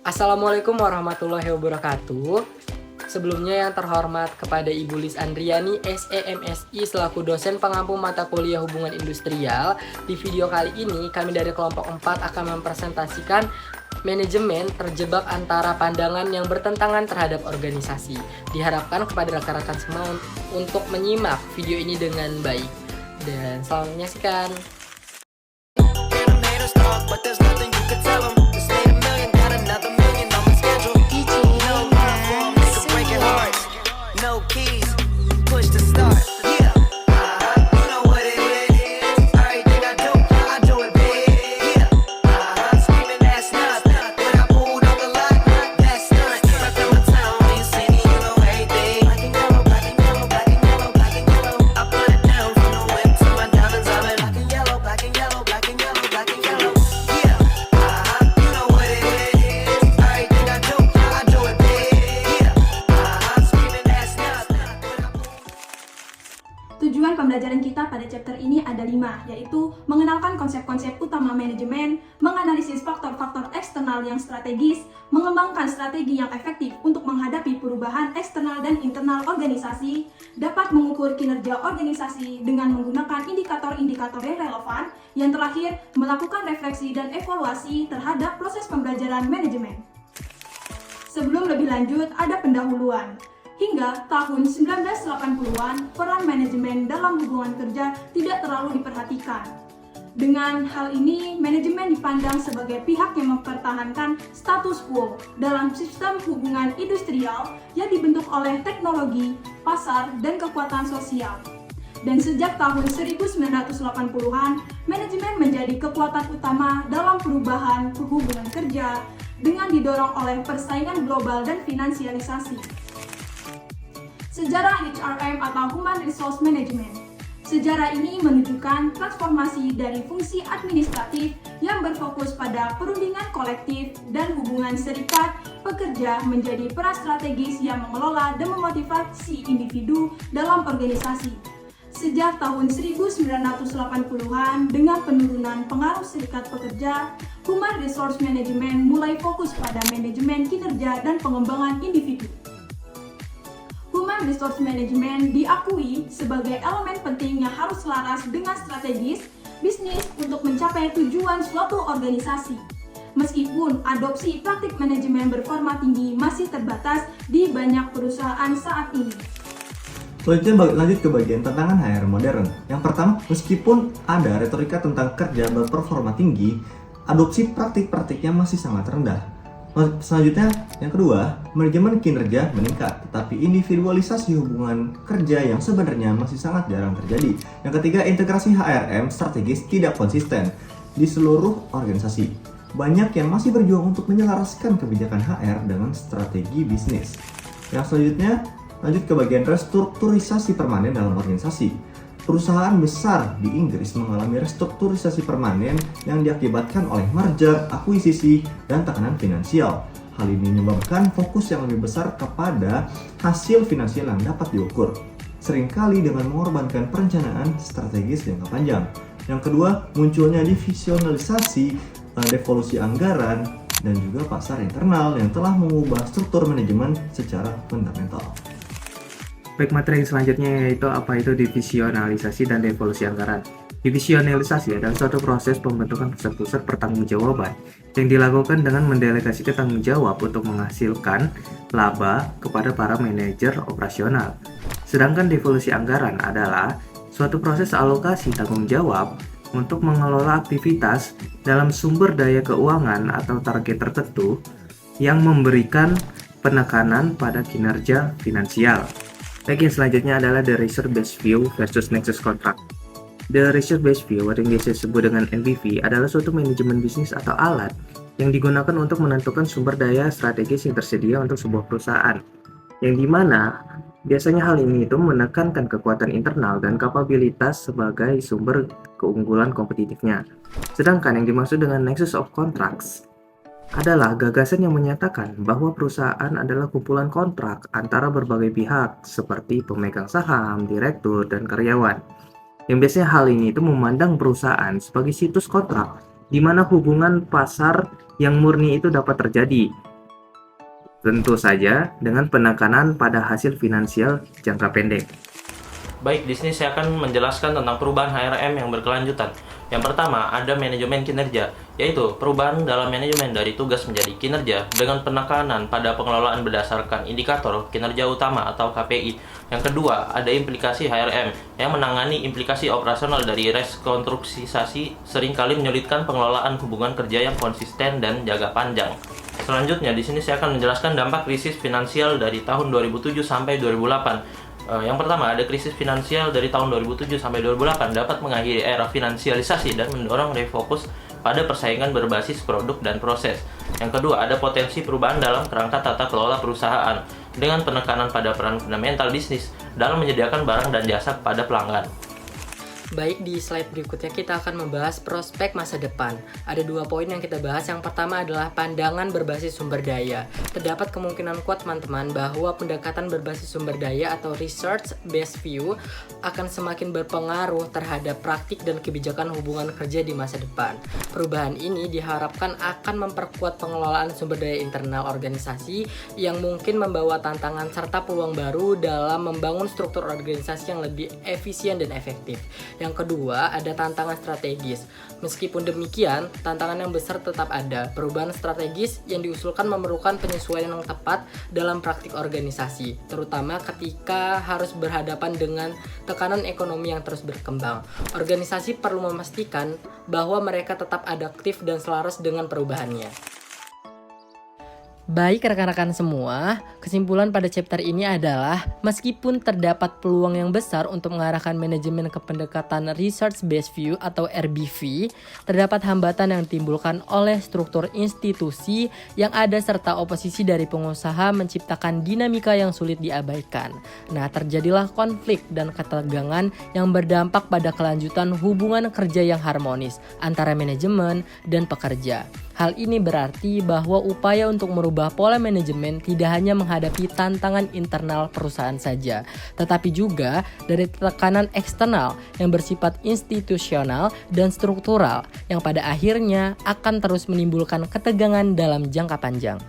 Assalamualaikum warahmatullahi wabarakatuh. Sebelumnya yang terhormat kepada Ibu Lis Andriani, SEMSI selaku dosen pengampu mata kuliah hubungan industrial. Di video kali ini kami dari kelompok 4 akan mempresentasikan manajemen terjebak antara pandangan yang bertentangan terhadap organisasi. Diharapkan kepada rekan-rekan semua untuk menyimak video ini dengan baik. Dan selamat menyaksikan. Tujuan pembelajaran kita pada chapter ini ada 5, yaitu mengenalkan konsep-konsep utama manajemen, menganalisis faktor-faktor eksternal yang strategis, mengembangkan strategi yang efektif untuk menghadapi perubahan eksternal dan internal organisasi, dapat mengukur kinerja organisasi dengan menggunakan indikator-indikator yang relevan, yang terakhir, melakukan refleksi dan evaluasi terhadap proses pembelajaran manajemen. Sebelum lebih lanjut, ada pendahuluan. Hingga tahun 1980-an, peran manajemen dalam hubungan kerja tidak terlalu diperhatikan. Dengan hal ini, manajemen dipandang sebagai pihak yang mempertahankan status quo dalam sistem hubungan industrial yang dibentuk oleh teknologi, pasar, dan kekuatan sosial. Dan sejak tahun 1980-an, manajemen menjadi kekuatan utama dalam perubahan hubungan kerja dengan didorong oleh persaingan global dan finansialisasi. Sejarah HRM atau Human Resource Management. Sejarah ini menunjukkan transformasi dari fungsi administratif yang berfokus pada perundingan kolektif dan hubungan serikat pekerja menjadi peran strategis yang mengelola dan memotivasi individu dalam organisasi. Sejak tahun 1980-an, dengan penurunan pengaruh serikat pekerja, Human Resource Management mulai fokus pada manajemen kinerja dan pengembangan individu. Human Resource Management diakui sebagai elemen penting yang harus selaras dengan strategis bisnis untuk mencapai tujuan suatu organisasi. Meskipun adopsi praktik manajemen berformat tinggi masih terbatas di banyak perusahaan saat ini. Selanjutnya lanjut ke bagian tantangan HR modern. Yang pertama, meskipun ada retorika tentang kerja berperforma tinggi, adopsi praktik-praktiknya masih sangat rendah. Selanjutnya, yang kedua, manajemen kinerja meningkat, tetapi individualisasi hubungan kerja yang sebenarnya masih sangat jarang terjadi. Yang ketiga, integrasi HRM strategis tidak konsisten di seluruh organisasi. Banyak yang masih berjuang untuk menyelaraskan kebijakan HR dengan strategi bisnis. Yang selanjutnya, lanjut ke bagian restrukturisasi permanen dalam organisasi. Perusahaan besar di Inggris mengalami restrukturisasi permanen yang diakibatkan oleh merger, akuisisi, dan tekanan finansial. Hal ini menyebabkan fokus yang lebih besar kepada hasil finansial yang dapat diukur, seringkali dengan mengorbankan perencanaan strategis jangka panjang. Yang kedua, munculnya divisionalisasi, devolusi anggaran, dan juga pasar internal yang telah mengubah struktur manajemen secara fundamental. Baik, materi selanjutnya yaitu apa itu divisionalisasi dan devolusi anggaran. Divisionalisasi adalah suatu proses pembentukan pusat-pusat pertanggungjawaban yang dilakukan dengan mendelegasikan tanggung jawab untuk menghasilkan laba kepada para manajer operasional. Sedangkan devolusi anggaran adalah suatu proses alokasi tanggung jawab untuk mengelola aktivitas dalam sumber daya keuangan atau target tertentu yang memberikan penekanan pada kinerja finansial. Baik, yang selanjutnya adalah The Research-Based View versus Nexus Contract. The Research-Based View, yang biasa disebut dengan NBV, adalah suatu manajemen bisnis atau alat yang digunakan untuk menentukan sumber daya strategis yang tersedia untuk sebuah perusahaan, yang dimana biasanya hal ini itu menekankan kekuatan internal dan kapabilitas sebagai sumber keunggulan kompetitifnya. Sedangkan yang dimaksud dengan Nexus of Contracts adalah gagasan yang menyatakan bahwa perusahaan adalah kumpulan kontrak antara berbagai pihak seperti pemegang saham, direktur, dan karyawan. Yang biasanya hal ini itu memandang perusahaan sebagai situs kontrak di mana hubungan pasar yang murni itu dapat terjadi, Tentu saja dengan penekanan pada hasil finansial jangka pendek. Baik, di sini saya akan menjelaskan tentang perubahan HRM yang berkelanjutan. Yang pertama, ada manajemen kinerja, yaitu perubahan dalam manajemen dari tugas menjadi kinerja dengan penekanan pada pengelolaan berdasarkan indikator kinerja utama atau KPI. Yang kedua, ada implikasi HRM yang menangani implikasi operasional dari restrukturisasi, seringkali menyulitkan pengelolaan hubungan kerja yang konsisten dan jangka panjang. Selanjutnya, di sini saya akan menjelaskan dampak krisis finansial dari tahun 2007 sampai 2008. Yang pertama, ada krisis finansial dari tahun 2007 sampai 2008 dapat mengakhiri era finansialisasi dan mendorong refokus pada persaingan berbasis produk dan proses. Yang kedua, ada potensi perubahan dalam kerangka tata kelola perusahaan dengan penekanan pada peran fundamental bisnis dalam menyediakan barang dan jasa kepada pelanggan. Baik, di slide berikutnya kita akan membahas prospek masa depan. Ada 2 poin yang kita bahas. Yang pertama adalah pandangan berbasis sumber daya. Terdapat kemungkinan kuat teman-teman bahwa pendekatan berbasis sumber daya atau research based view akan semakin berpengaruh terhadap praktik dan kebijakan hubungan kerja di masa depan. Perubahan ini diharapkan akan memperkuat pengelolaan sumber daya internal organisasi yang mungkin membawa tantangan serta peluang baru dalam membangun struktur organisasi yang lebih efisien dan efektif. Yang kedua, ada tantangan strategis. Meskipun demikian, tantangan yang besar tetap ada. Perubahan strategis yang diusulkan memerlukan penyesuaian yang tepat dalam praktik organisasi, terutama ketika harus berhadapan dengan tekanan ekonomi yang terus berkembang. Organisasi perlu memastikan bahwa mereka tetap adaptif dan selaras dengan perubahannya. Baik rekan-rekan semua, kesimpulan pada chapter ini adalah meskipun terdapat peluang yang besar untuk mengarahkan manajemen ke pendekatan Research Based View atau RBV, terdapat hambatan yang ditimbulkan oleh struktur institusi yang ada serta oposisi dari pengusaha menciptakan dinamika yang sulit diabaikan. Nah, terjadilah konflik dan ketegangan yang berdampak pada kelanjutan hubungan kerja yang harmonis antara manajemen dan pekerja. Hal ini berarti bahwa upaya untuk merubah pola manajemen tidak hanya menghadapi tantangan internal perusahaan saja, tetapi juga dari tekanan eksternal yang bersifat institusional dan struktural yang pada akhirnya akan terus menimbulkan ketegangan dalam jangka panjang.